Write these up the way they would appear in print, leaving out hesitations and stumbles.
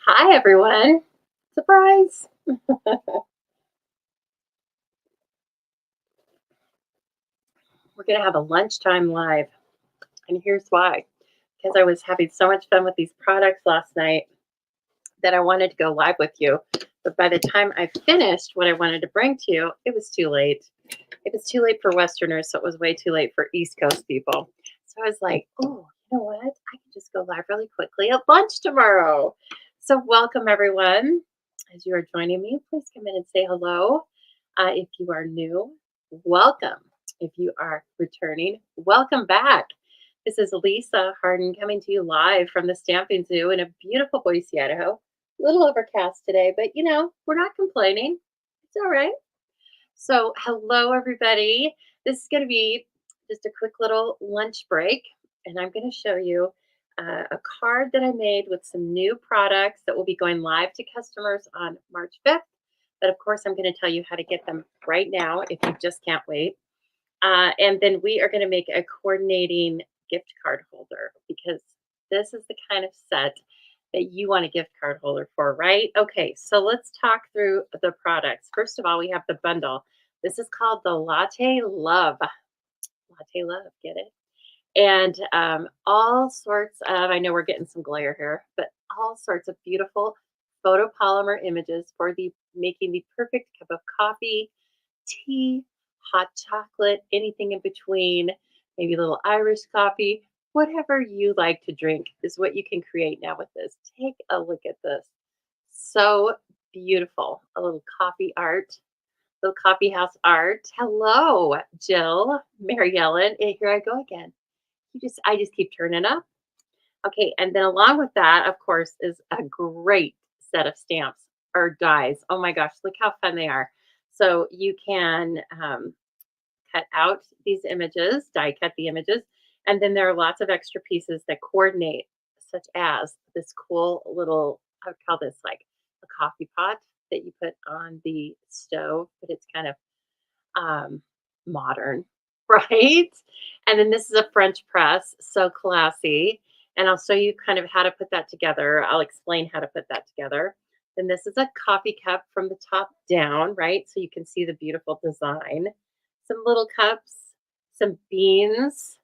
Hi, everyone. Surprise. We're going to have a lunchtime live. And here's why. Because I was having so much fun with these products last night that I wanted to go live with you. But by the time I finished what I wanted to bring to you, it was too late. It was too late for Westerners, so it was way too late for East Coast people. So I was like, oh, you know what? I can just go live really quickly at lunch tomorrow. So, welcome, everyone. As you are joining me, please come in and say hello. If you are new, welcome. If you are returning, welcome back. This is Lisa Harden coming to you live from the Stamping Zoo in a beautiful Boise, Idaho. A little overcast today, but we're not complaining. It's all right. So, hello, everybody. This is going to be just a quick little lunch break, and I'm going to show you a card that I made with some new products that will be going live to customers on March 5th. But of course, I'm going to tell you how to get them right now if you just can't wait. And then we are going to make a coordinating gift card holder because this is the kind of set that you want a gift card holder for, right? Okay, so let's talk through the products. First of all, we have the bundle. This is called the Latte Love. Latte Love, get it? And all sorts of, I know we're getting some glare here, but all sorts of beautiful photopolymer images for the making the perfect cup of coffee, tea, hot chocolate, anything in between, maybe a little Irish coffee, whatever you like to drink is what you can create now with this. Take a look at this. So beautiful. A little coffee art, little coffee house art. Hello, Jill, Mary Ellen. Here I go again. I just keep turning up. Okay, and then along with that, of course, is a great set of stamps or dies. Oh my gosh, look how fun they are. So you can cut out these images, die cut the images, and then there are lots of extra pieces that coordinate, such as this cool little, I would call this like a coffee pot that you put on the stove, but it's kind of modern, right? And then this is a French press, so classy. And I'll show you kind of how to put that together. I'll explain how to put that together. Then this is a coffee cup from the top down, right? So you can see the beautiful design. Some little cups, some beans.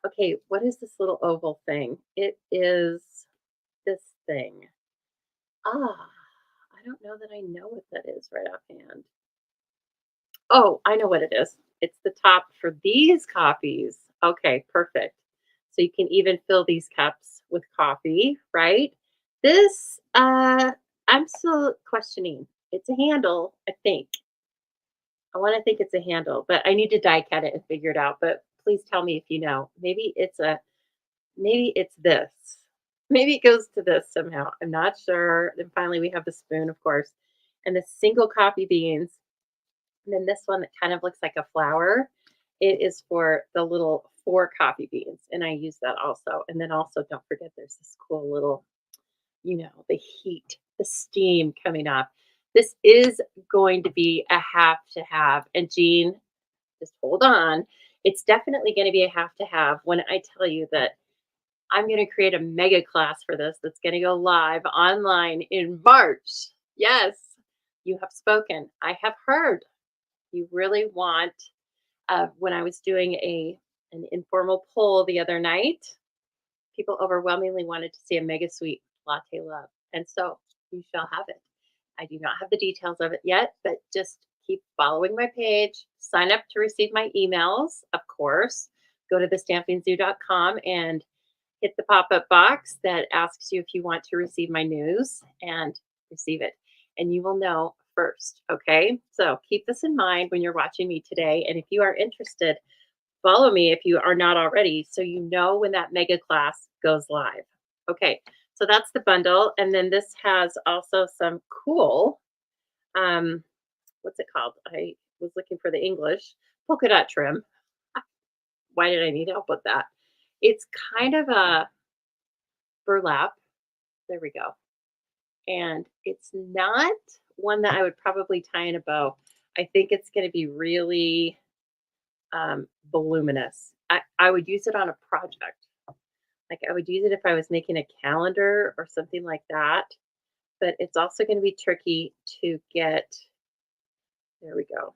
Okay, what is this little oval thing? It is this thing. Ah, I don't know that I know what that is right offhand. Oh, I know what it is. It's the top for these coffees. Okay, perfect. So you can even fill these cups with coffee, right? This, I'm still questioning. It's a handle, I think. I want to think it's a handle, but I need to die cut it and figure it out. But please tell me if you know. Maybe it's this. Maybe it goes to this somehow. I'm not sure. Then finally we have the spoon, of course, and the single coffee beans, and then this one that kind of looks like a flower, it is for the little 4 coffee beans, and I use that also. And then also don't forget there's this cool little, the heat, the steam coming up. This is going to be a have to have. And Jean, just hold on. It's definitely going to be a have to have when I tell you that I'm going to create a mega class for this that's going to go live online in March. Yes, you have spoken. I have heard you really want when I was doing an informal poll the other night, people overwhelmingly wanted to see a mega sweet latte love. And so you shall have it. I do not have the details of it yet, but just keep following my page. Sign up to receive my emails, of course. Go to thestampingzoo.com and hit the pop up box that asks you if you want to receive my news and receive it. And you will know first. Okay. So keep this in mind when you're watching me today. And if you are interested, follow me if you are not already so you know when that mega class goes live. Okay. So that's the bundle. And then this has also some cool, um, what's it called? I was looking for the English polka dot trim. Why did I need help with that? It's kind of a burlap. There we go. And it's not one that I would probably tie in a bow. I think it's going to be really voluminous. I would use it on a project. Like I would use it if I was making a calendar or something like that. but it's also going to be tricky to get, there we go.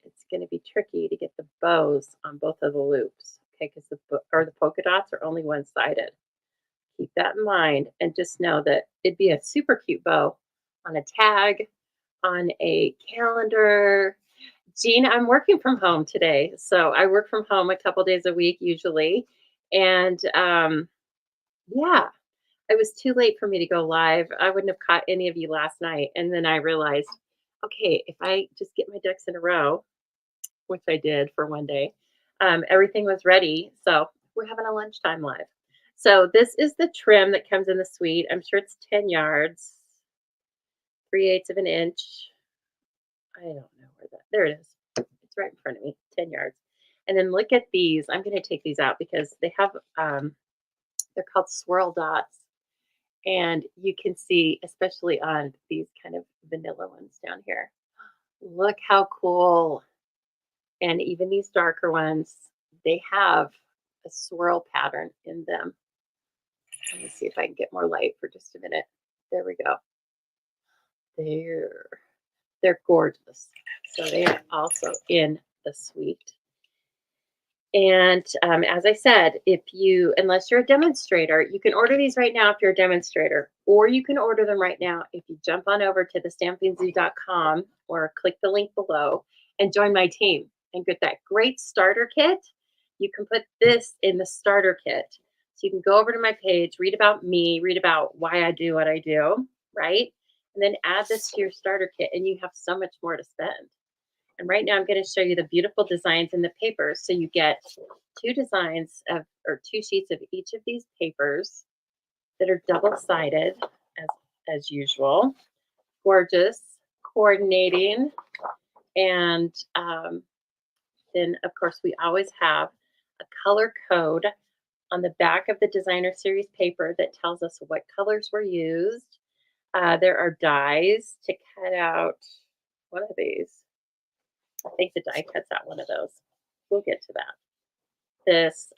It's going to be tricky to get the bows on both of the loops. Okay, because the polka dots are only one sided. Keep that in mind and just know that it'd be a super cute bow on a tag, on a calendar. Jean, I'm working from home today. So I work from home a couple days a week usually. And yeah, it was too late for me to go live. I wouldn't have caught any of you last night. And then I realized, okay, if I just get my ducks in a row, which I did for one day, everything was ready. So we're having a lunchtime live. So this is the trim that comes in the suite. I'm sure it's 10 yards, 3/8 of an inch. I don't know where that, there it is. It's right in front of me, 10 yards. And then look at these. I'm going to take these out because they have, they're called swirl dots. And you can see, especially on these kind of vanilla ones down here, look how cool. And even these darker ones, they have a swirl pattern in them. Let me see if I can get more light for just a minute. There we go. There. They're gorgeous. So they are also in the suite. And as I said, unless you're a demonstrator, you can order these right now if you're a demonstrator, or you can order them right now if you jump on over to thestampingzoo.com or click the link below and join my team and get that great starter kit. You can put this in the starter kit. So you can go over to my page, read about me, read about why I do what I do, right? And then add this to your starter kit, and you have so much more to spend. And right now I'm going to show you the beautiful designs in the papers. So you get two sheets of each of these papers that are double-sided as usual. Gorgeous, coordinating. And then, of course, we always have a color code on the back of the designer series paper that tells us what colors were used. There are dies to cut out one of these. I think the die cuts out one of those. We'll get to that.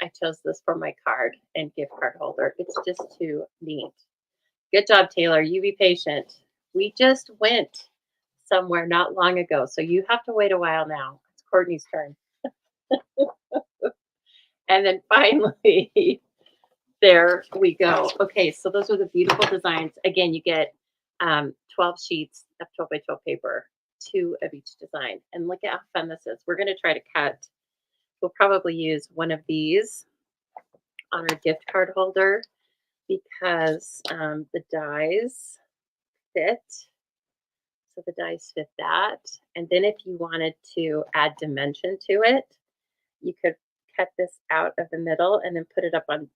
I chose this for my card and gift card holder. It's just too neat. Good job, Taylor. You be patient. We just went somewhere not long ago, so you have to wait a while now. It's Courtney's turn. And then finally, there we go. Okay, so those are the beautiful designs. Again, you get 12 sheets of 12 by 12 paper, 2 of each design. And look at how fun this is. We're going to try to cut. We'll probably use one of these on our gift card holder because the dies fit. So the dies fit that. And then if you wanted to add dimension to it, you could cut this out of the middle and then put it up on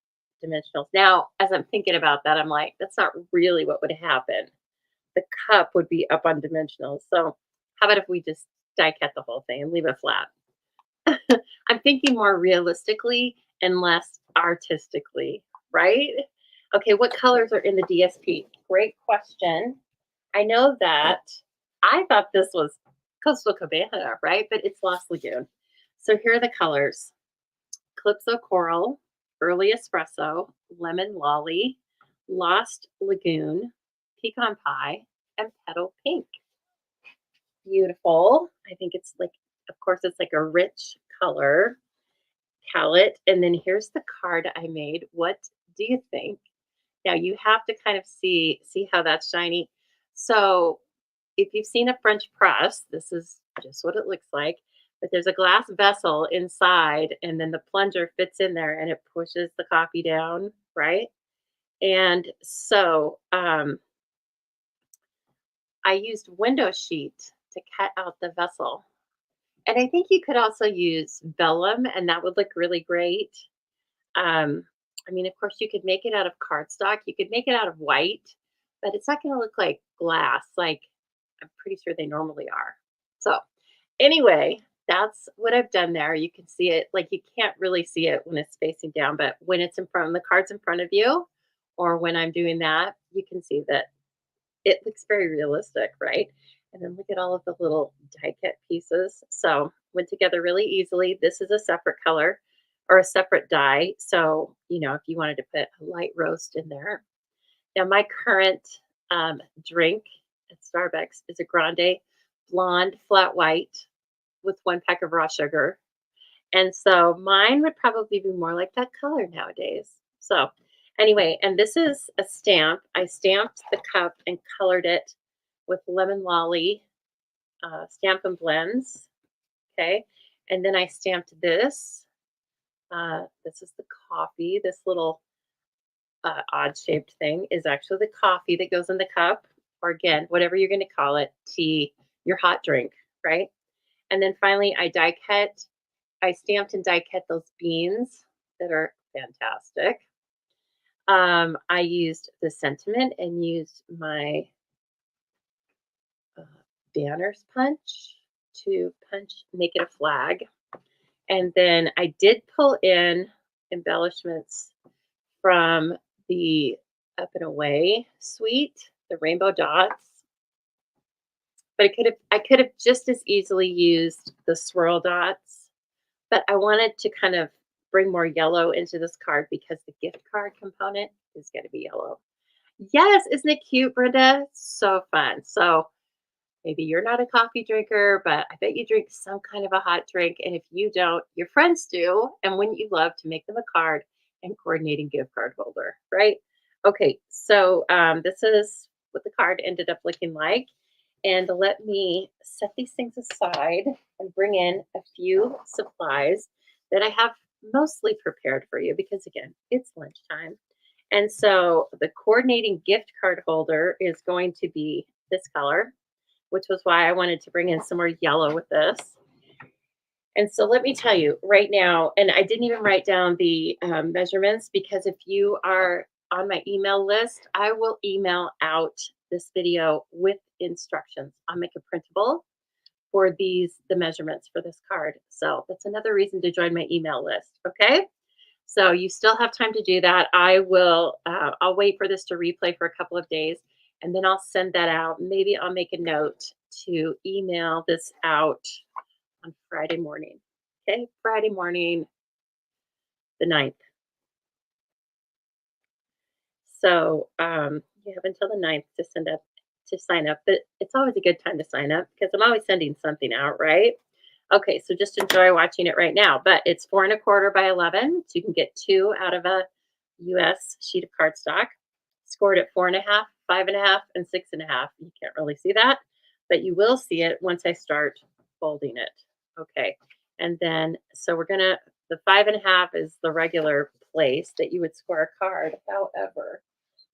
dimensionals. Now, as I'm thinking about that, I'm like, that's not really what would happen. The cup would be up on dimensionals. So how about if we just die cut the whole thing and leave it flat? I'm thinking more realistically and less artistically, right? Okay, what colors are in the DSP? Great question. I know that I thought this was Coastal Cabana, right? But it's Lost Lagoon. So here are the colors. Calypso Coral, Early Espresso, Lemon Lolly, Lost Lagoon, Pecan Pie, and Petal Pink. Beautiful. I think it's like, of course, it's like a rich color palette. And then here's the card I made. What do you think? Now you have to kind of see how that's shiny. So if you've seen a French press, this is just what it looks like. But there's a glass vessel inside, and then the plunger fits in there and it pushes the coffee down, right? And so I used window sheet to cut out the vessel. And I think you could also use vellum, and that would look really great. I mean, of course, you could make it out of cardstock. You could make it out of white, but it's not going to look like glass, like I'm pretty sure they normally are. So anyway, that's what I've done there. You can see it, like you can't really see it when it's facing down, but when it's in front, the card's in front of you, or when I'm doing that, you can see that it looks very realistic, right? And then look at all of the little die cut pieces. So went together really easily. This is a separate color or a separate die. So, if you wanted to put a light roast in there. Now my current drink at Starbucks is a grande blonde flat white with 1 pack of raw sugar. And so mine would probably be more like that color nowadays. So anyway, and this is a stamp. I stamped the cup and colored it with lemon lolly stamp and blends. Okay. And then I stamped this. This is the coffee. This little odd shaped thing is actually the coffee that goes in the cup, or again, whatever you're going to call it, tea, your hot drink, right? And then finally, I stamped and die cut those beans that are fantastic. I used the sentiment and used my uh, banners punch to make it a flag. And then I did pull in embellishments from the Up and Away suite, the rainbow dots. But I could have just as easily used the swirl dots, but I wanted to kind of bring more yellow into this card because the gift card component is going to be yellow. Yes, isn't it cute, Brenda? So fun. So maybe you're not a coffee drinker, but I bet you drink some kind of a hot drink. And if you don't, your friends do. And wouldn't you love to make them a card and coordinating gift card holder, right? Okay, so this is what the card ended up looking like. And let me set these things aside and bring in a few supplies that I have mostly prepared for you because, again, it's lunchtime. And so the coordinating gift card holder is going to be this color, which was why I wanted to bring in some more yellow with this. And so let me tell you right now, and I didn't even write down the measurements because if you are on my email list, I will email out this video with instructions. I'll make a printable for the measurements for this card. So that's another reason to join my email list. Okay. So you still have time to do that. I'll wait for this to replay for a couple of days and then I'll send that out. Maybe I'll make a note to email this out on Friday morning. Okay, Friday morning, the 9th. So you have until the 9th to sign up, but it's always a good time to sign up because I'm always sending something out, right? Okay, so just enjoy watching it right now. But it's 4¼ by 11, so you can get 2 out of a US sheet of cardstock. Scored at 4½, 5½, and 6½. You can't really see that, but you will see it once I start folding it. Okay, and then so the 5½ is the regular place that you would score a card. However,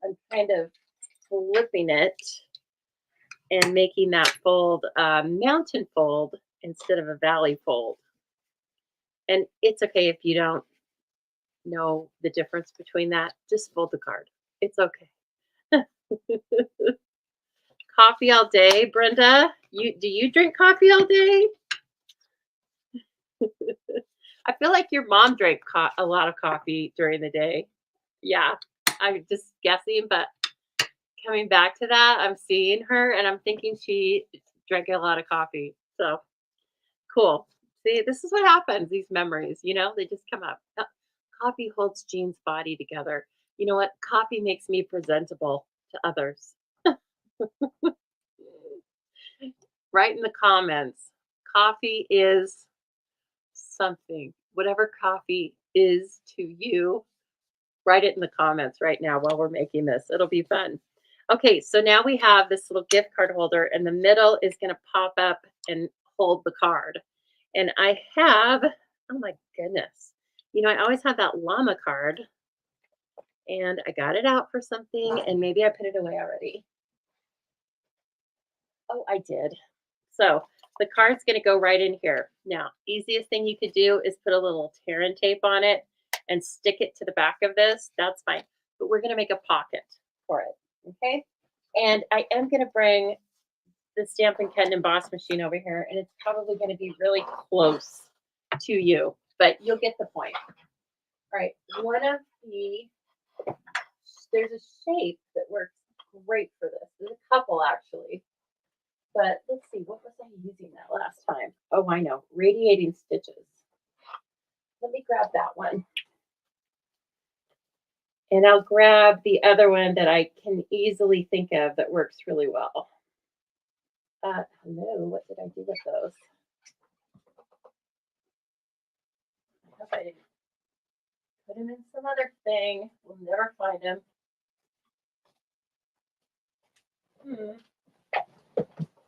I'm kind of flipping it and making that fold mountain fold instead of a valley fold. And it's okay if you don't know the difference between that. Just fold the card. It's okay. Coffee all day, Brenda? Do you drink coffee all day? I feel like your mom drank a lot of coffee during the day. Yeah, I'm just guessing, but coming back to that, I'm seeing her and I'm thinking she drank a lot of coffee. So cool. See, this is what happens, these memories, they just come up. Coffee holds Jean's body together. You know what? Coffee makes me presentable to others. Write in the comments. Coffee is something. Whatever coffee is to you, write it in the comments right now while we're making this. It'll be fun. Okay, so now we have this little gift card holder, and the middle is going to pop up and hold the card. And I have, oh my goodness, I always have that llama card, and I got it out for something, and maybe I put it away already. Oh, I did. So the card's going to go right in here. Now, easiest thing you could do is put a little tear and tape on it and stick it to the back of this. That's fine. But we're going to make a pocket for it. Okay. And I am going to bring the Stampin' Cut and Emboss machine over here, and it's probably going to be really close to you, but you'll get the point. All right. There's a shape that works great for this. There's a couple actually. But let's see, what was I using that last time? Oh, I know, radiating stitches. Let me grab that one. And I'll grab the other one that I can easily think of that works really well. Hello, what did I do with those? I hope I didn't put them in some other thing. We'll never find them.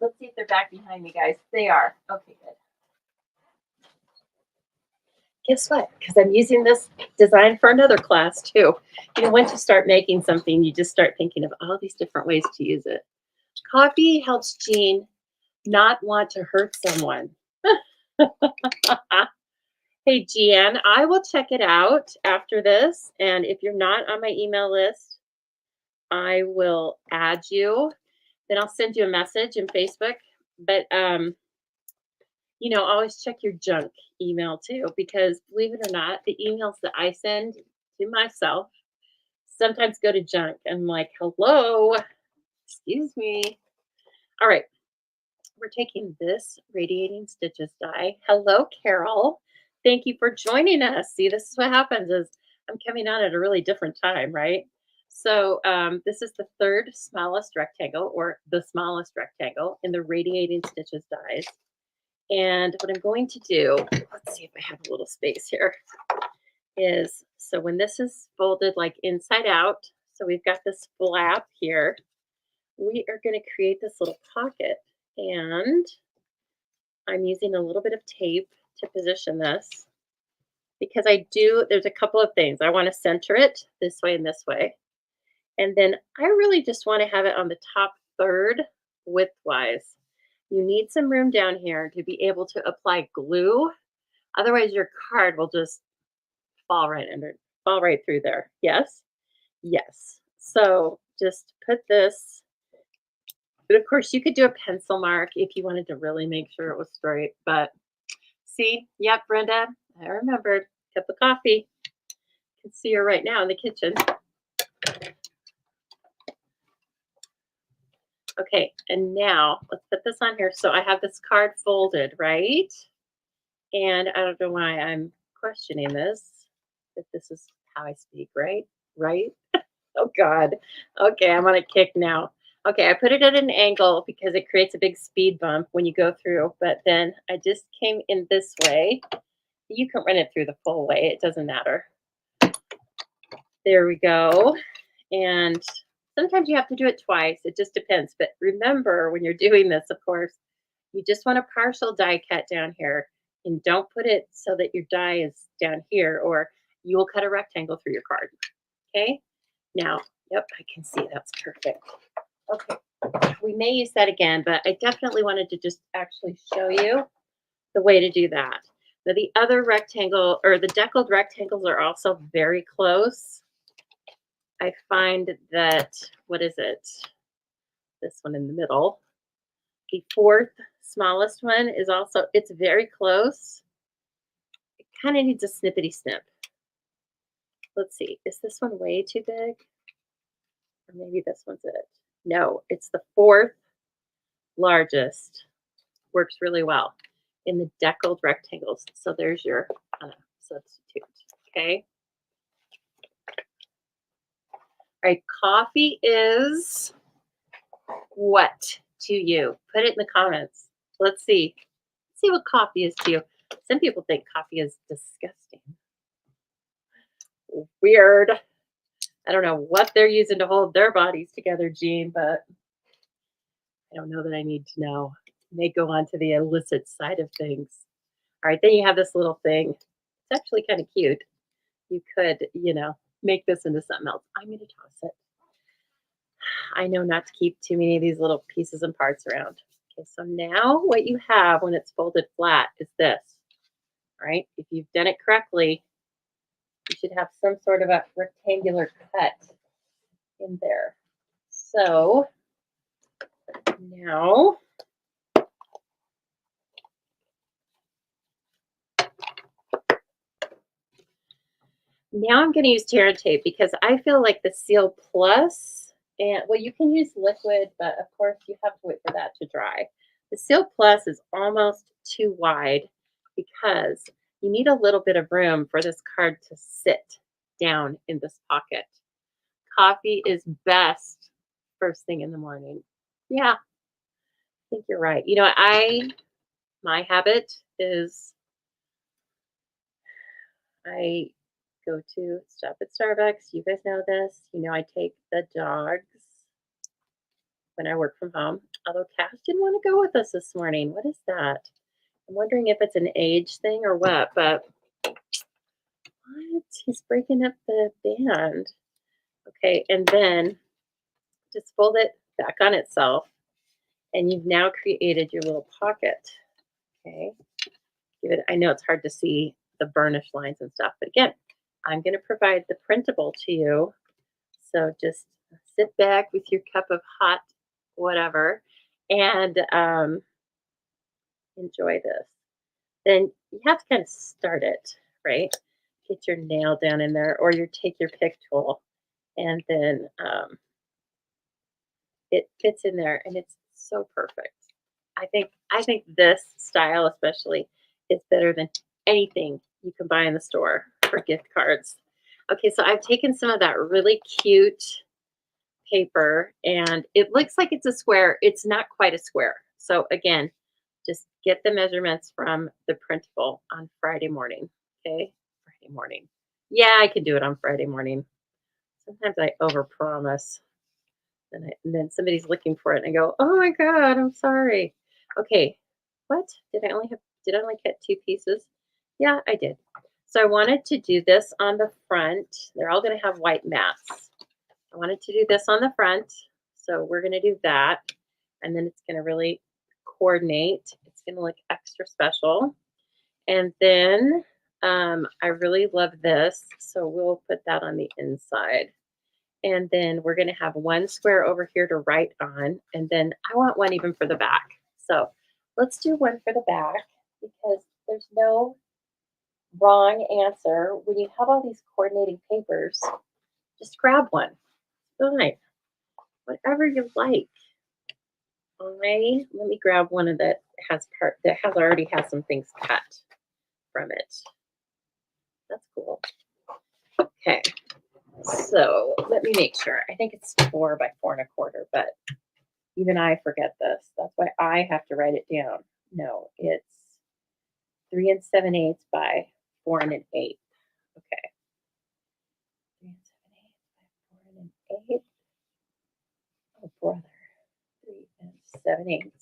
Let's see if they're back behind me, guys. They are. Okay, good. Guess what? Because I'm using this design for another class too. Once you start making something, you just start thinking of all these different ways to use it. Coffee helps Jean not want to hurt someone. Hey, Gian, I will check it out after this. And if you're not on my email list, I will add you. Then I'll send you a message in Facebook. But always check your junk email too, because believe it or not, the emails that I send to myself sometimes go to junk. I'm like, hello, excuse me. All right, we're taking this Radiating Stitches die. Hello, Carol. Thank you for joining us. See, this is what happens is I'm coming on at a really different time, right? So this is the third smallest rectangle, or the smallest rectangle in the Radiating Stitches dies. And what I'm going to do, let's see if I have a little space here, is so when this is folded like inside out, so we've got this flap here, we are going to create this little pocket. And I'm using a little bit of tape to position this because there's a couple of things. I want to center it this way and this way. And then I really just want to have it on the top third widthwise. You need some room down here to be able to apply glue. Otherwise, your card will just fall right through there. Yes? Yes. So just put this. But of course, you could do a pencil mark if you wanted to really make sure it was straight. But see, yep, Brenda, I remembered. Cup of coffee. I can see her right now in the kitchen. Okay, and now let's put this on here. So I have this card folded, right? And I don't know why I'm questioning this, if this is how I speak, right? Right? Oh, God. Okay, I'm on a kick now. Okay, I put it at an angle because it creates a big speed bump when you go through, but then I just came in this way. You can run it through the full way. It doesn't matter. There we go. And sometimes you have to do it twice. It just depends. But remember, when you're doing this, of course, you just want a partial die cut down here. And don't put it so that your die is down here, or you will cut a rectangle through your card. Okay? Now, yep, I can see that's perfect. Okay. We may use that again, but I definitely wanted to just actually show you the way to do that. Now, the other rectangle, or the deckled rectangles, are also very close. I find that, what is it? This one in the middle. The fourth smallest one is also, it's very close. It kind of needs a snippety snip. Let's see, is this one way too big? Or maybe this one's it. No, it's the fourth largest. Works really well in the deckled rectangles. So there's your substitute, okay? All right, coffee is what to you? Put it in the comments. Let's see. Let's see what coffee is to you. Some people think coffee is disgusting. Weird. I don't know what they're using to hold their bodies together, Jean, but I don't know that I need to know. It may go on to the illicit side of things. All right, then you have this little thing. It's actually kind of cute. You could, make this into something else. I'm going to toss it. I know not to keep too many of these little pieces and parts around. Okay, so now what you have when it's folded flat is this, right? If you've done it correctly, you should have some sort of a rectangular cut in there. So now I'm going to use Tear and Tape because I feel like the Seal Plus, and well, you can use liquid, but of course you have to wait for that to dry. The Seal Plus is almost too wide because you need a little bit of room for this card to sit down in this pocket. coffee is best first thing in the morning. Yeah, I think you're right. My habit is I go to stop at Starbucks. You guys know this. I take the dogs when I work from home. Although Cash didn't want to go with us this morning. What is that? I'm wondering if it's an age thing or what, but what? He's breaking up the band. Okay, and then just fold it back on itself, and you've now created your little pocket. Okay, I know it's hard to see the burnish lines and stuff, but again, I'm going to provide the printable to you. So just sit back with your cup of hot whatever and enjoy this. Then you have to kind of start it, right? Get your nail down in there, or take your pick tool, and then it fits in there, and it's so perfect. I think this style especially is better than anything you can buy in the store for gift cards. Okay, so I've taken some of that really cute paper, and it looks like it's a square. It's not quite a square. So again, just get the measurements from the printable on Friday morning. Okay, Friday morning. Yeah, I can do it on Friday morning. Sometimes I overpromise, and then somebody's looking for it, and I go, "Oh my God, I'm sorry." Okay, what Did I only cut two pieces? Yeah, I did. So I wanted to do this on the front. They're all going to have white mats. I wanted to do this on the front, so we're going to do that, and then it's going to really coordinate. It's going to look extra special. And then I really love this, so we'll put that on the inside. And then we're going to have one square over here to write on, and then I want one even for the back. So let's do one for the back, because there's no wrong answer. When you have all these coordinating papers, just grab one. Fine. Whatever you like. Let me grab one of that already has some things cut from it. That's cool. Okay. So let me make sure. I think it's 4 by 4 1/4, but even I forget this. That's why I have to write it down. No, it's 3 7/8 by 4 1/8. Okay. 3 7/8 by 4 1/8. Oh, brother. 3 7/8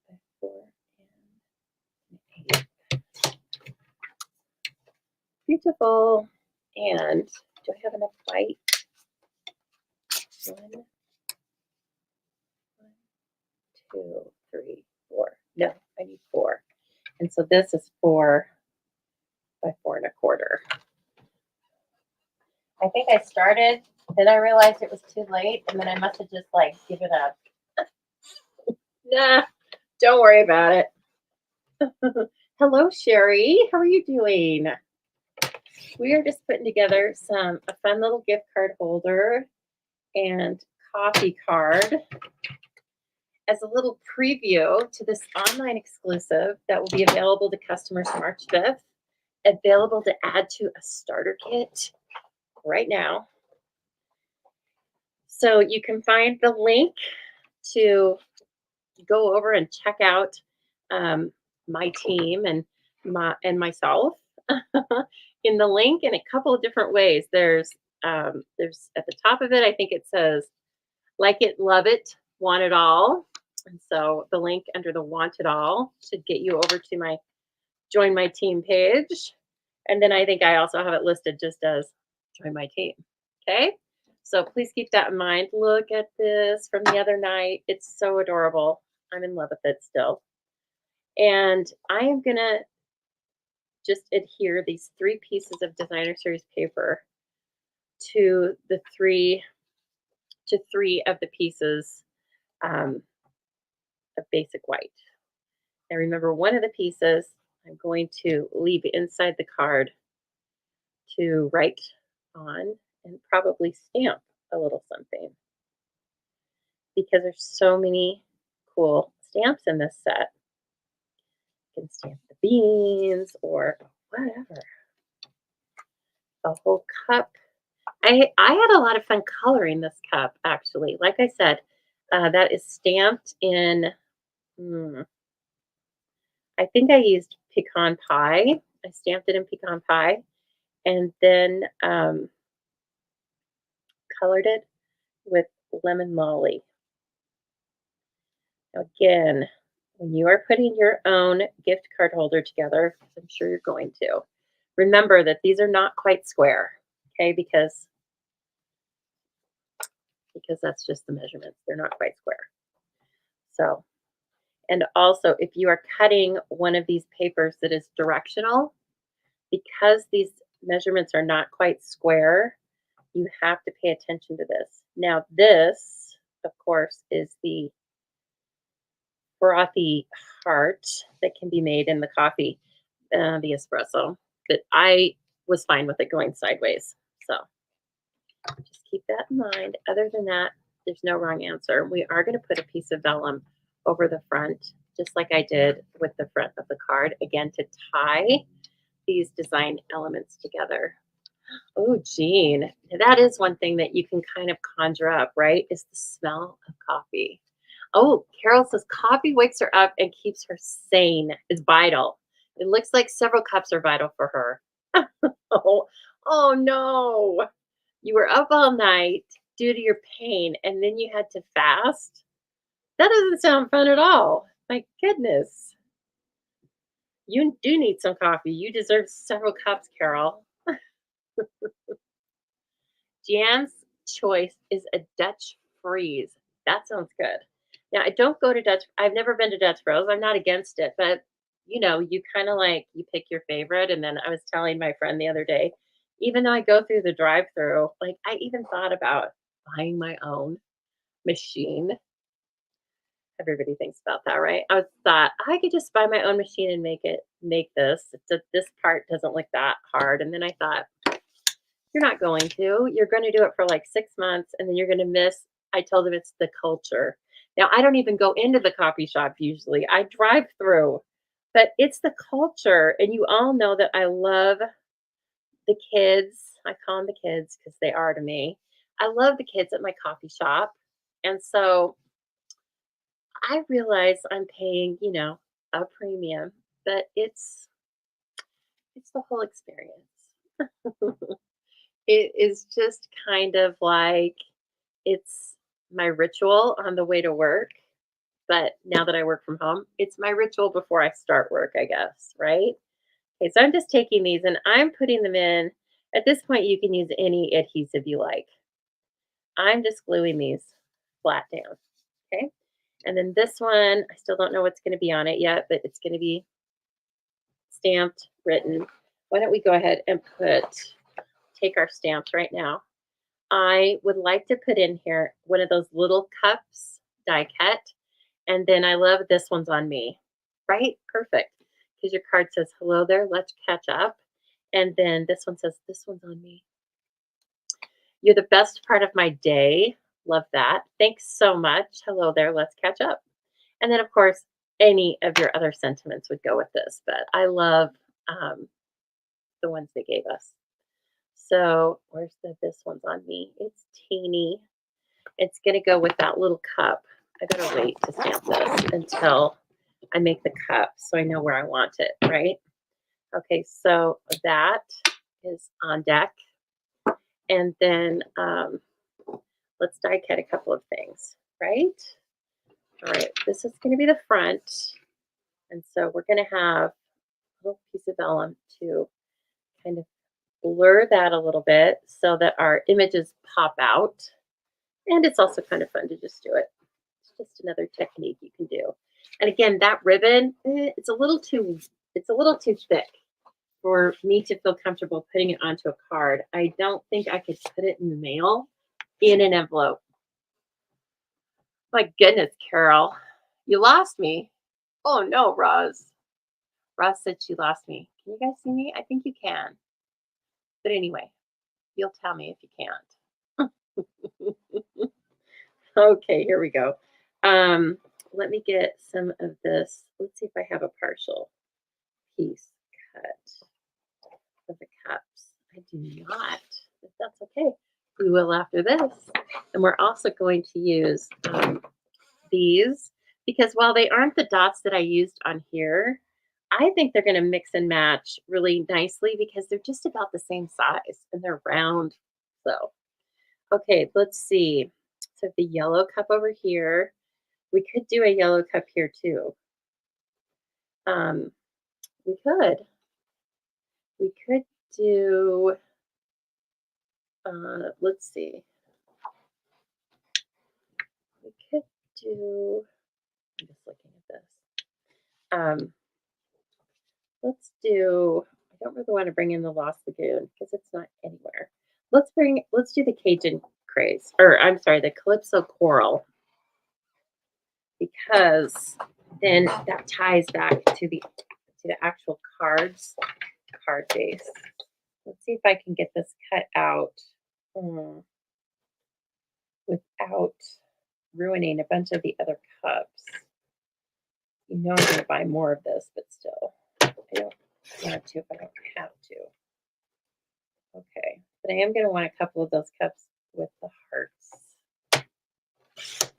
by 4 1/8. Beautiful. And do I have enough white? One, 2, 3, 4. No, I need 4. And so this is 4 by 4 1/4. I think I started, then I realized it was too late, and then I must have just given up. Nah, don't worry about it. Hello, Sherry. How are you doing? We are just putting together a fun little gift card holder and coffee card as a little preview to this online exclusive that will be available to customers March 5th, available to add to a starter kit right now. So you can find the link to go over and check out my team and myself in the link in a couple of different ways. There's at the top of it, I think it says, "Like it, love it, want it all." And so the link under the want it all should get you over to my join my team page. And then I think I also have it listed just as join my team. Okay. So please keep that in mind. Look at this from the other night. It's so adorable. I'm in love with it still. And I am going to just adhere these 3 pieces of designer series paper to 3 of the pieces of basic white. Now remember, one of the pieces I'm going to leave inside the card to write on and probably stamp a little something, because there's so many cool stamps in this set. You can stamp the beans or whatever. a whole cup. I had a lot of fun coloring this cup, actually. Like I said, that is stamped in, hmm, I think I used pecan pie. I stamped it in pecan pie and then colored it with lemon lolly. Again, when you are putting your own gift card holder together, 'cause I'm sure you're going to, remember that these are not quite square, okay? Because that's just the measurements. They're not quite square. So, and also if you are cutting one of these papers that is directional, because these measurements are not quite square, you have to pay attention to this. Now, this, of course, is the frothy heart that can be made in the coffee, the espresso. But I was fine with it going sideways. So just keep that in mind. Other than that, there's no wrong answer. We are going to put a piece of vellum over the front, just like I did with the front of the card, again, to tie these design elements together. Oh, Jean, that is one thing that you can kind of conjure up, right? Is the smell of coffee. Oh, Carol says coffee wakes her up and keeps her sane. Is vital. It looks like several cups are vital for her. Oh, oh no. You were up all night due to your pain and then you had to fast. That doesn't sound fun at all. My goodness. You do need some coffee. You deserve several cups, Carol. Jan's choice is a Dutch freeze. That sounds good. Now, I don't go to Dutch. I've never been to Dutch Bros. I'm not against it, but you kind of like you pick your favorite. And then I was telling my friend the other day, even though I go through the drive-through, like I even thought about buying my own machine. Everybody thinks about that, right? I thought I could just buy my own machine and make this. This part doesn't look that hard. And then I thought, you're not going to. You're going to do it for like 6 months and then you're going to miss. I told them it's the culture. Now, I don't even go into the coffee shop usually. I drive through, but it's the culture. And you all know that I love the kids. I call them the kids because they are to me. I love the kids at my coffee shop. And so I realize I'm paying, a premium, but it's the whole experience. It is just kind of like it's my ritual on the way to work, but now that I work from home, it's my ritual before I start work, I guess, right? Okay, so I'm just taking these and I'm putting them in. At this point, you can use any adhesive you like. I'm just gluing these flat down, okay? And then this one, I still don't know what's going to be on it yet, but it's going to be stamped, written. Why don't we go ahead and take our stamps right now. I would like to put in here one of those little cups, die cut, and then I love this one's on me, right? Perfect. Because your card says, hello there, let's catch up. And then this one says, this one's on me. You're the best part of my day. Love that. Thanks so much. Hello there, let's catch up. And then, of course, any of your other sentiments would go with this, but I love the ones they gave us. So where's this one's on me? It's teeny. It's going to go with that little cup. I gotta wait to stamp this until I make the cup so I know where I want it, right? Okay, so that is on deck. And then let's die cut a couple of things, right? All right, this is going to be the front. And so we're going to have a little piece of vellum to kind of blur that a little bit so that our images pop out. And it's also kind of fun to just do it. It's just another technique you can do. And again, that ribbon, it's a little too thick for me to feel comfortable putting it onto a card. I don't think I could put it in the mail in an envelope. My goodness, Carol, you lost me. Oh no, Roz. Roz said she lost me. Can you guys see me? I think you can. But anyway, you'll tell me if you can't. Okay, here we go. Let me get some of this. Let's see if I have a partial piece cut of the cups. I do not, if that's okay. We will after this. And we're also going to use these because while they aren't the dots that I used on here, I think they're going to mix and match really nicely because they're just about the same size and they're round. So, okay, let's see. So the yellow cup over here, we could do a yellow cup here too. Um, we could. We could do, let's see. We could do, I'm just looking at this. Let's do, I don't really want to bring in the Lost Lagoon because it's not anywhere. Let's do the Cajun craze, or I'm sorry, the Calypso Coral, because then that ties back to the actual card base. Let's see if I can get this cut out without ruining a bunch of the other cups. You know I'm going to buy more of this, but still, I don't want to if I don't have to. Okay, but I am going to want a couple of those cups with the hearts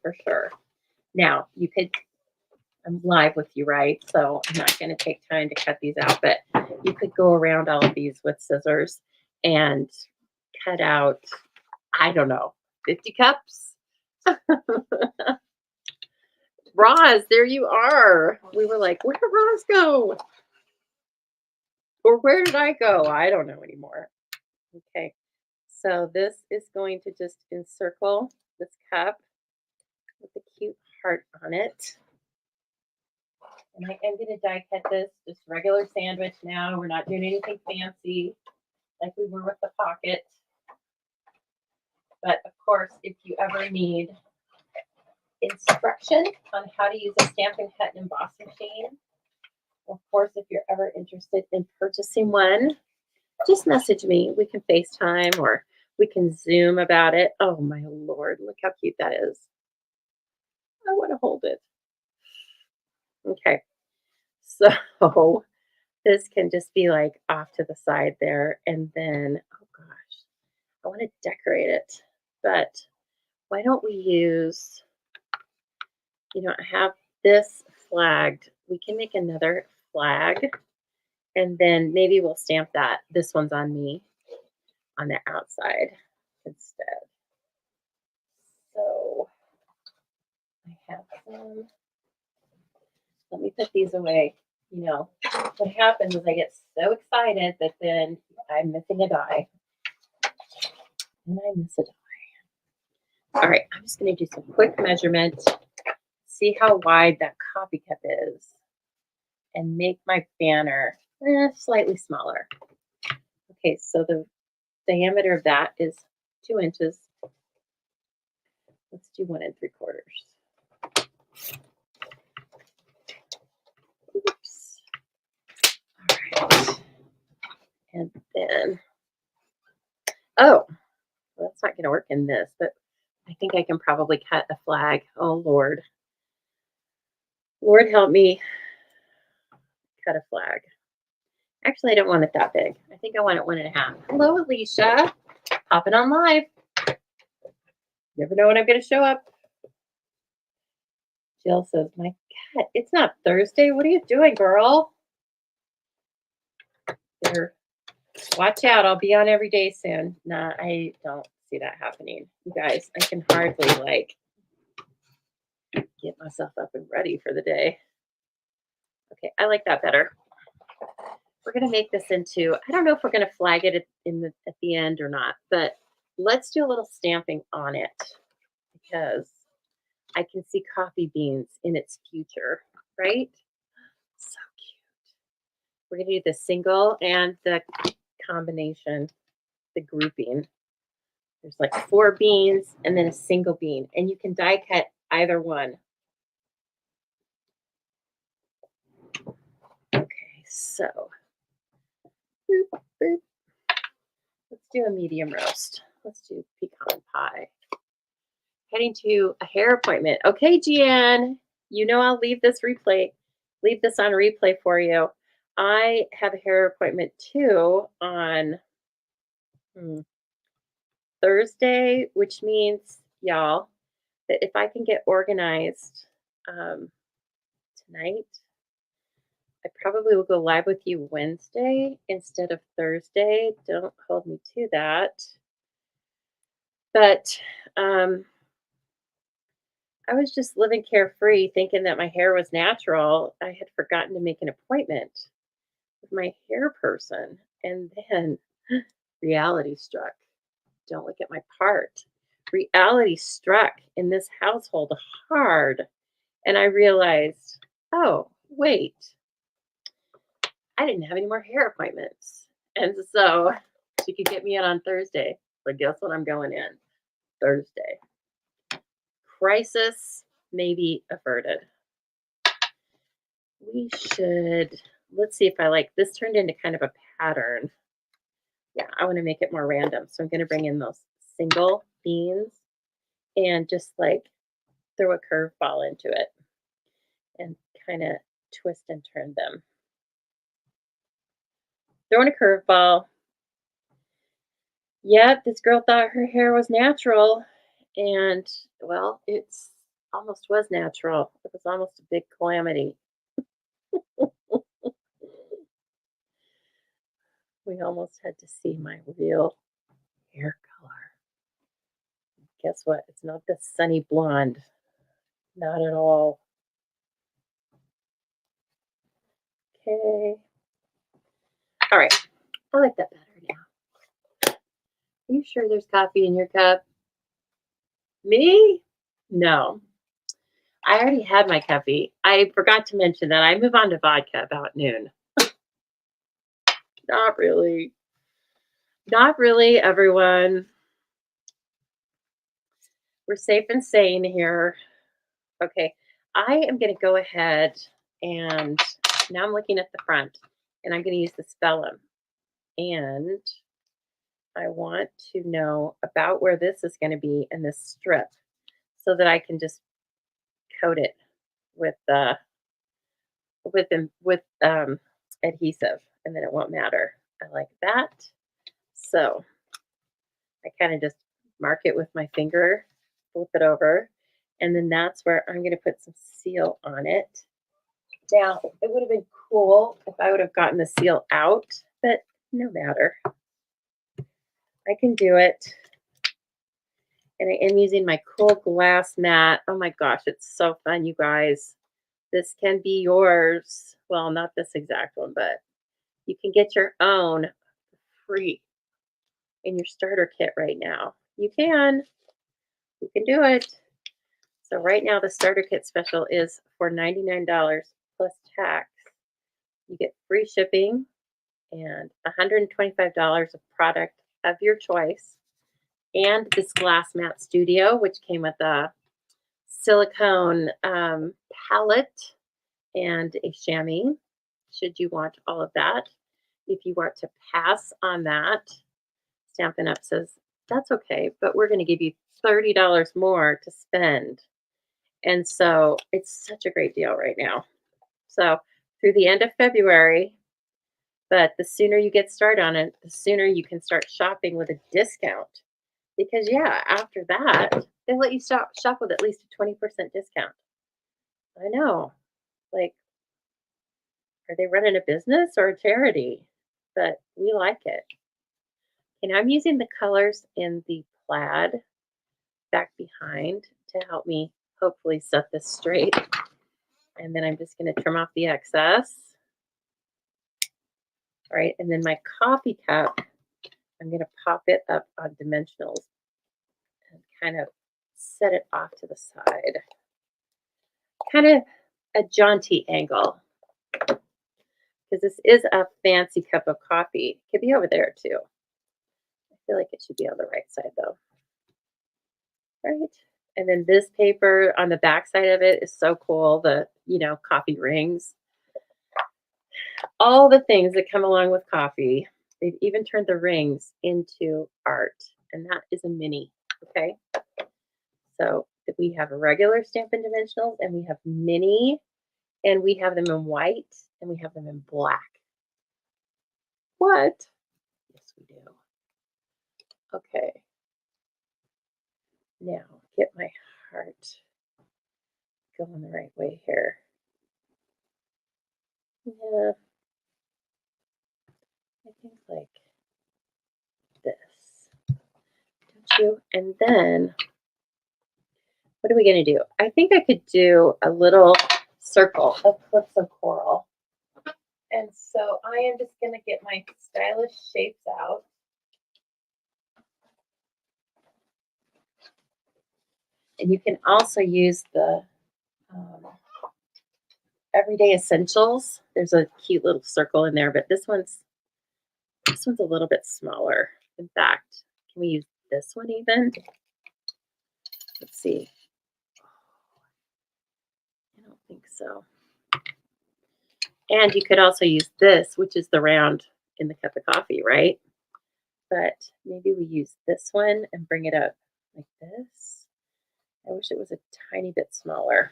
for sure. Now, you could, I'm live with you, right? So I'm not going to take time to cut these out, but you could go around all of these with scissors and cut out, I don't know, 50 cups? Roz, there you are. We were like, where did Roz go? Or where did I go? I don't know anymore. Okay, so this is going to just encircle this cup with a cute heart on it. And I am going to die cut this just regular sandwich now. We're not doing anything fancy like we were with the pocket. But of course, if you ever need instruction on how to use a Stampin' Cut and Emboss machine, of course, if you're ever interested in purchasing one, just message me. We can FaceTime or we can Zoom about it. Oh my Lord, look how cute that is. I want to hold it. Okay, so this can just be like off to the side there. And then, oh gosh, I want to decorate it. But why don't we use, I have this flagged. We can make another flag. And then maybe we'll stamp that. This one's on me on the outside instead. So I have some. Let me put these away. What happens is I get so excited that then I'm missing a die. And I miss a die. All right, I'm just going to do some quick measurement, see how wide that coffee cup is, and make my banner slightly smaller. Okay, so the diameter of that is 2 inches. Let's do 1 3/4. Oops. All right. And then, oh, well, that's not going to work in this, but I think I can probably cut a flag. Oh, Lord. Lord help me cut a flag. Actually, I don't want it that big. I think I want it 1.5. Hello, Alicia. Popping on live. Never know when I'm going to show up. Jill says, my cat, it's not Thursday. What are you doing, girl? There. Watch out. I'll be on every day soon. Nah, I don't see that happening. You guys, I can hardly get myself up and ready for the day. Okay, I like that better. We're going to make this into, I don't know if we're going to flag it at the end or not, but let's do a little stamping on it because I can see coffee beans in its future, right? So cute. We're going to do the single and the combination, the grouping. There's like 4 beans and then a single bean, and you can die cut either one. Okay, so boop, boop. Let's do a medium roast. Let's do pecan pie. Heading to a hair appointment. Okay, Jeanne, I'll leave this on replay for you. I have a hair appointment too on Hmm. Thursday, which means, y'all, that if I can get organized um, tonight, I probably will go live with you Wednesday instead of Thursday. Don't hold me to that. But I was just living carefree, thinking that my hair was natural. I had forgotten to make an appointment with my hair person. And then reality struck. Don't look at my part. Reality struck in this household hard. And I realized, oh, wait, I didn't have any more hair appointments. And so she could get me in on Thursday. But guess what? I'm going in Thursday. Crisis maybe averted. We should, let's see if I like this turned into kind of a pattern. Yeah, I want to make it more random. So I'm going to bring in those single beans and just like throw a curveball into it and kind of twist and turn them. Throwing a curveball. Yep, this girl thought her hair was natural. And well, it's almost was natural. It was almost a big calamity. We almost had to see my real hair color. Guess what? It's not the sunny blonde. Not at all. Okay. All right. I like that better now. Are you sure there's coffee in your cup? Me? No. I already had my coffee. I forgot to mention that I move on to vodka about noon. Not really. Not really, everyone. We're safe and sane here. Okay. I am going to go ahead and now I'm looking at the front and I'm going to use the Spellum. And I want to know about where this is going to be in this strip so that I can just coat it with adhesive and then it won't matter. I like that. So I kind of just mark it with my finger, flip it over, and then that's where I'm going to put some seal on it. Now, it would have been cool if I would have gotten the seal out, but no matter. I can do it. And I am using my cool glass mat. Oh my gosh, it's so fun, you guys. This can be yours. Well, not this exact one, but you can get your own free in your starter kit right now. You can. You can do it. So right now the starter kit special is for $99 plus tax. You get free shipping and $125 of product of your choice. And this glass mat studio, which came with a silicone palette and a chamois, should you want all of that. If you want to pass on that, Stampin' Up! Says, that's okay, but we're going to give you $30 more to spend. And so it's such a great deal right now. So through the end of February, but the sooner you get started on it, the sooner you can start shopping with a discount. Because yeah, after that, they let you shop with at least a 20% discount. I know. Like, are they running a business or a charity? But we like it. And I'm using the colors in the plaid back behind to help me hopefully set this straight. And then I'm just going to trim off the excess. All right, and then my coffee cup, I'm going to pop it up on dimensionals and kind of set it off to the side. Kind of a jaunty angle. Because this is a fancy cup of coffee. It could be over there too. I feel like it should be on the right side though. Right. And then this paper on the back side of it is so cool. The, coffee rings. All the things that come along with coffee. They've even turned the rings into art. And that is a mini. Okay. So we have regular Stampin' Dimensionals and we have mini and we have them in white and we have them in black. What? Yes, we do. Okay, now get my heart going the right way here. Yeah, I think like this, don't you? And then what are we going to do? I think I could do a little circle of clips of coral. And so I am just going to get my stylish shapes out. And you can also use the Everyday Essentials. There's a cute little circle in there, but this one's a little bit smaller. In fact, can we use this one even? Let's see. I don't think so. And you could also use this, which is the round in the cup of coffee, right? But maybe we use this one and bring it up like this. I wish it was a tiny bit smaller.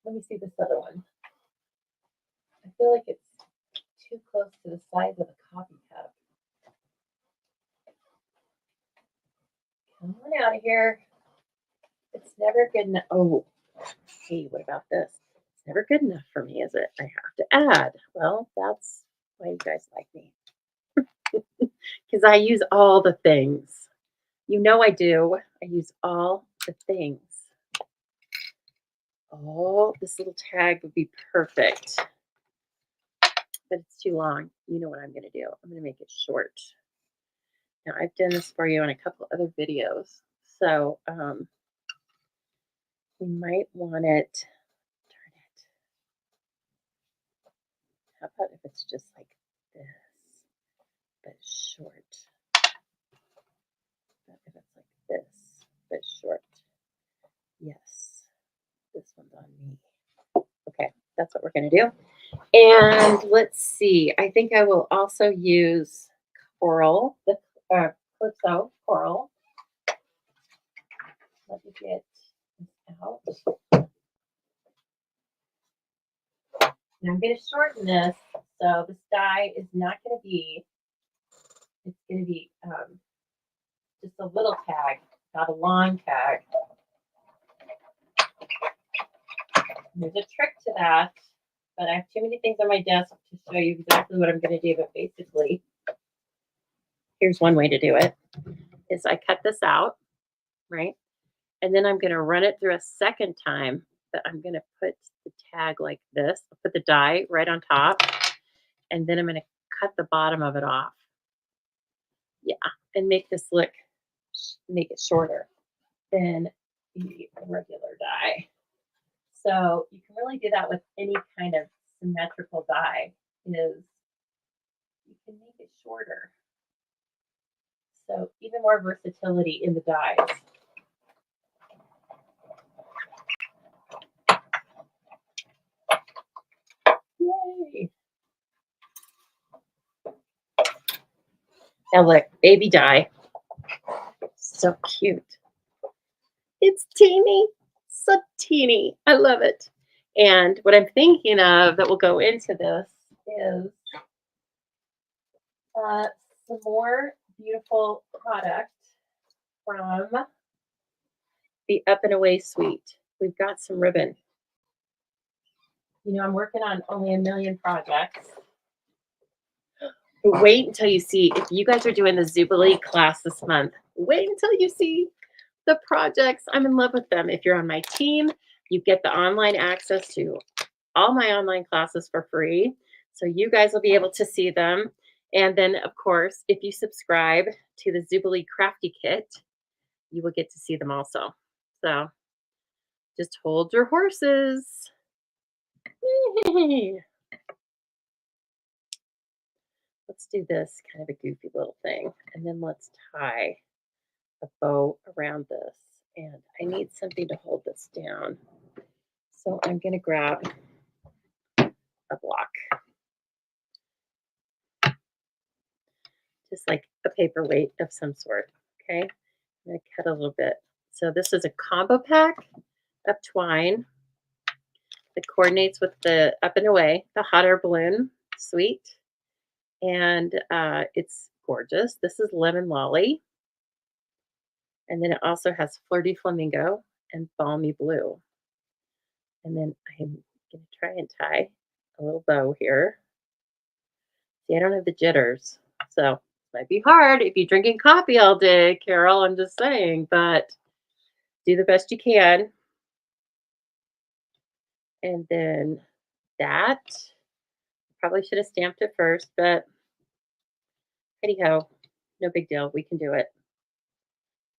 Let me see this other one. I feel like it's too close to the size of a coffee cup. Come on out of here. It's never good enough. Oh, hey, what about this? It's never good enough for me, is it? I have to add. Well, that's why you guys like me. Because I use all the things. You know I do. I use all the things. Oh, this little tag would be perfect. But it's too long. You know what I'm going to do. I'm going to make it short. Now, I've done this for you on a couple other videos. So we might want it, turn it. How about if it's just like this, but short? How about if it's like this, but short? Yes, this one's on me. Okay, that's what we're going to do. And let's see. I think I will also use coral, the Calypso coral. Let me get this out. And I'm going to shorten this, so this die is not going to be, it's going to be just a little tag, not a long tag. And there's a trick to that, but I have too many things on my desk to show you exactly what I'm going to do, but basically, here's one way to do it, is I cut this out, right? And then I'm going to run it through a second time, but I'm going to put the tag like this. I'll put the die right on top, and then I'm going to cut the bottom of it off. Yeah, and make this look, make it shorter than the regular die. So you can really do that with any kind of symmetrical die, is you can make it shorter. So even more versatility in the dies. Yay! Now look, baby die. So cute. It's teeny, so teeny. I love it. And what I'm thinking of that will go into this is some more beautiful product from the Up and Away suite. We've got some ribbon. You know, I'm working on only 1,000,000 projects. But wait until you see, if you guys are doing the Zubilee class this month, wait until you see the projects. I'm in love with them. If you're on my team, you get the online access to all my online classes for free. So you guys will be able to see them. And then, of course, if you subscribe to the Zubilee Crafty Kit, you will get to see them also. So just hold your horses. Let's do this kind of a goofy little thing. And then let's tie a bow around this. And I need something to hold this down. So I'm going to grab a block. Just like a paperweight of some sort. Okay. I'm going to cut a little bit. So this is a combo pack of twine that coordinates with the Up and Away, the hot air balloon suite. And it's gorgeous. This is Lemon Lolly. And then it also has Flirty Flamingo and Balmy Blue. And then I'm going to try and tie a little bow here. See, I don't have the jitters. So it might be hard if you're drinking coffee all day, Carol. I'm just saying, but do the best you can. And then that, probably should have stamped it first, but anyhow, no big deal. We can do it.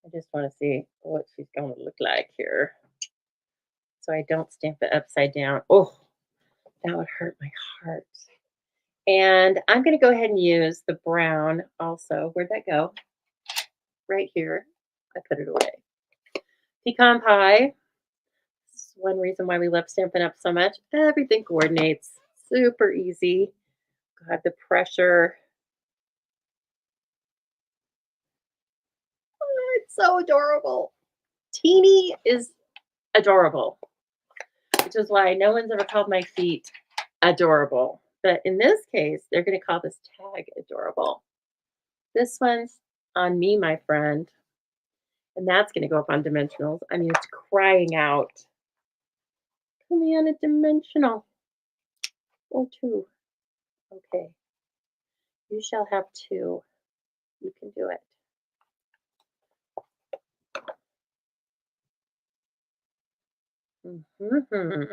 I just want to see what she's going to look like here. So I don't stamp it upside down. Oh, that would hurt my heart. And I'm going to go ahead and use the brown also. Where'd that go? Right here. I put it away. Pecan pie. This is one reason why we love Stampin' Up! So much. Everything coordinates. Super easy. God, the pressure. Oh, it's so adorable. Teeny is adorable, which is why no one's ever called my feet adorable. But in this case, they're going to call this tag adorable. This one's on me, my friend. And that's going to go up on dimensionals. I mean, it's crying out. Put me on a dimensional. Oh, two. Okay. You shall have two. You can do it. Mm-hmm.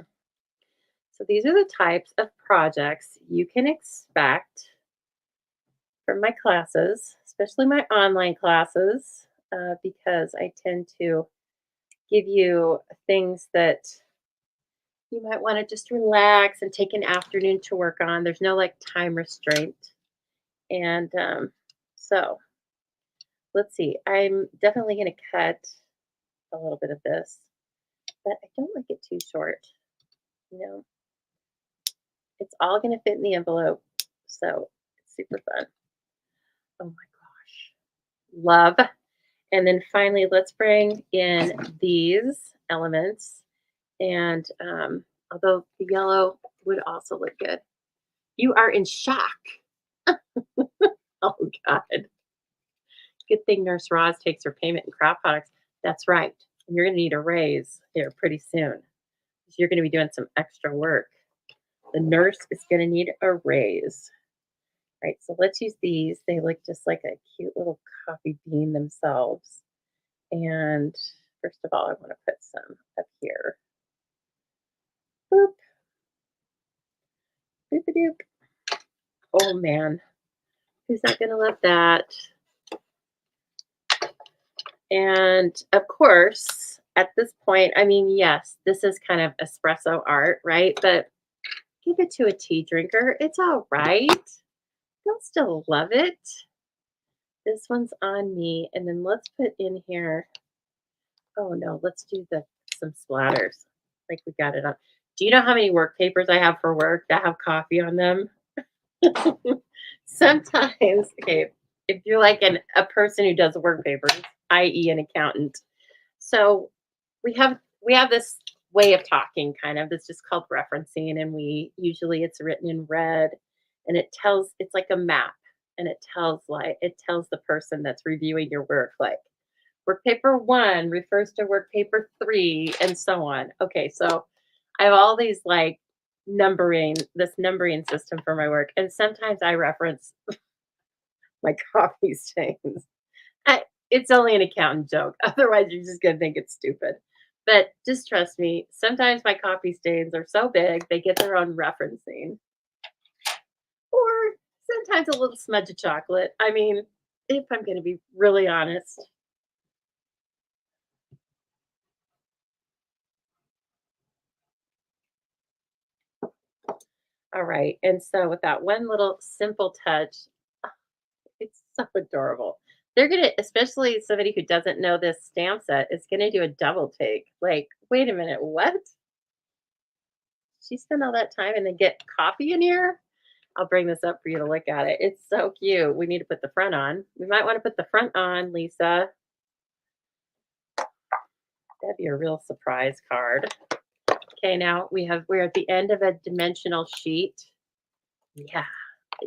So these are the types of projects you can expect from my classes, especially my online classes, because I tend to give you things that you might want to just relax and take an afternoon to work on. There's no like time restraint. And so let's see. I'm definitely going to cut a little bit of this, but I don't like it too short. You know, it's all going to fit in the envelope. So it's super fun. Oh my gosh. Love. And then finally, let's bring in these elements. And although the yellow would also look good. You are in shock. Oh, God. Good thing Nurse Roz takes her payment in craft products. That's right. And you're going to need a raise here pretty soon. You're going to be doing some extra work. The nurse is going to need a raise. All right, so let's use these. They look just like a cute little coffee bean themselves. And first of all, I want to put some up here. Boop. Boop-a-doop. Oh, man. Who's not going to love that? And of course, at this point, I mean, yes, this is kind of espresso art, right? But give it to a tea drinker. It's all right. They'll still love it. This one's on me. And then let's put in here. Oh, no, let's do some splatters like we got it on. Do you know how many work papers I have for work that have coffee on them? Sometimes, okay, if you're like a person who does work papers, i.e. an accountant. So we have this way of talking kind of that's just called referencing, and it's written in red, and it's like a map, and it tells the person that's reviewing your work like work paper 1 refers to work paper 3 and so on. Okay, so I have all these like numbering system for my work, and sometimes I reference my coffee stains. It's only an accountant joke. Otherwise, you're just gonna think it's stupid. But just trust me, sometimes my coffee stains are so big they get their own referencing. Or sometimes a little smudge of chocolate. I mean, if I'm gonna be really honest. All right. And so with that one little simple touch, it's so adorable. They're gonna, especially somebody who doesn't know this stamp set, is gonna do a double take. Like, wait a minute, what? She spent all that time and then get coffee in here? I'll bring this up for you to look at it. It's so cute. We need to put the front on. We might want to put the front on, Lisa. That'd be a real surprise card. Okay, now we're at the end of a dimensional sheet. Yeah.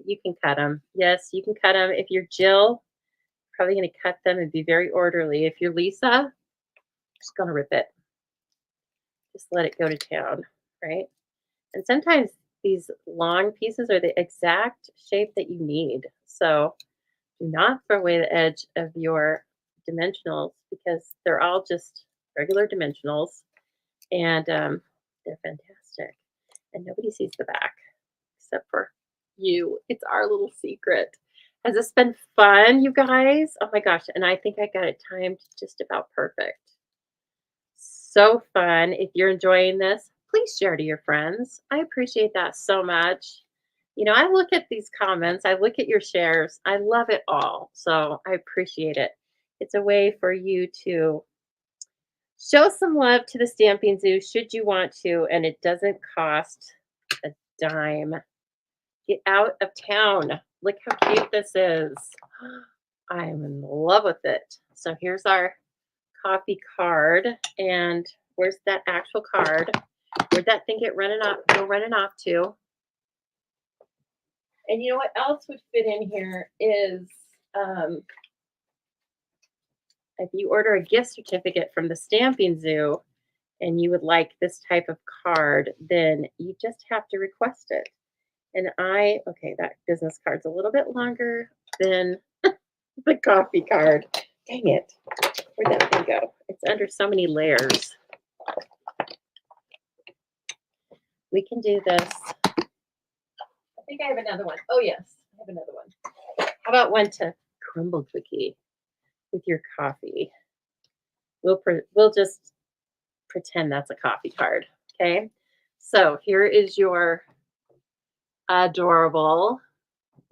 You can cut them. Yes, you can cut them. If you're Jill, probably going to cut them and be very orderly. If you're Lisa, just going to rip it. Just let it go to town, right? And sometimes these long pieces are the exact shape that you need. So do not throw away the edge of your dimensionals because they're all just regular dimensionals and they're fantastic. And nobody sees the back except for you. It's our little secret. Has this been fun, you guys? Oh my gosh. And I think I got it timed just about perfect. So fun. If you're enjoying this, please share to your friends. I appreciate that so much. You know, I look at these comments, I look at your shares. I love it all. So I appreciate it. It's a way for you to show some love to the Stamping Zoo should you want to, and it doesn't cost a dime. Get out of town. Look how cute this is. I'm in love with it. So here's our coffee card. And where's that actual card? Where'd that thing go running off to? And you know what else would fit in here is if you order a gift certificate from the Stamping Zoo and you would like this type of card, then you just have to request it. And okay, that business card's a little bit longer than the coffee card. Dang it. Where'd that thing go? It's under so many layers. We can do this. I think I have another one. Oh, yes, I have another one. How about one to crumble cookie with your coffee? We'll just pretend that's a coffee card, okay? So here is your adorable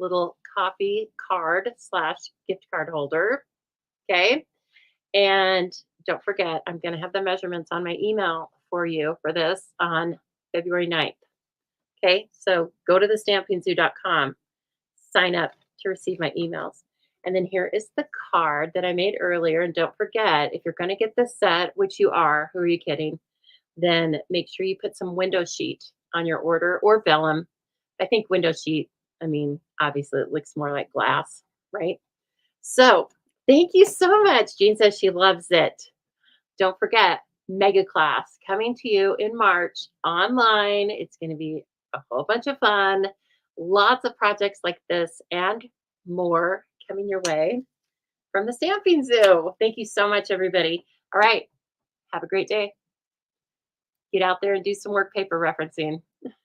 little coffee card / gift card holder, okay? And don't forget, I'm going to have the measurements on my email for you for this on February 9th. Okay, so go to thestampingzoo.com, sign up to receive my emails. And then here is the card that I made earlier. And don't forget, if you're going to get this set, which you are, who are you kidding? Then make sure you put some window sheet on your order or vellum. I think window sheet, I mean, obviously it looks more like glass, right? So thank you so much. Jean says she loves it. Don't forget, mega class coming to you in March online. It's going to be a whole bunch of fun. Lots of projects like this and more coming your way from the Stamping Zoo. Thank you so much, everybody. All right. Have a great day. Get out there and do some work paper referencing.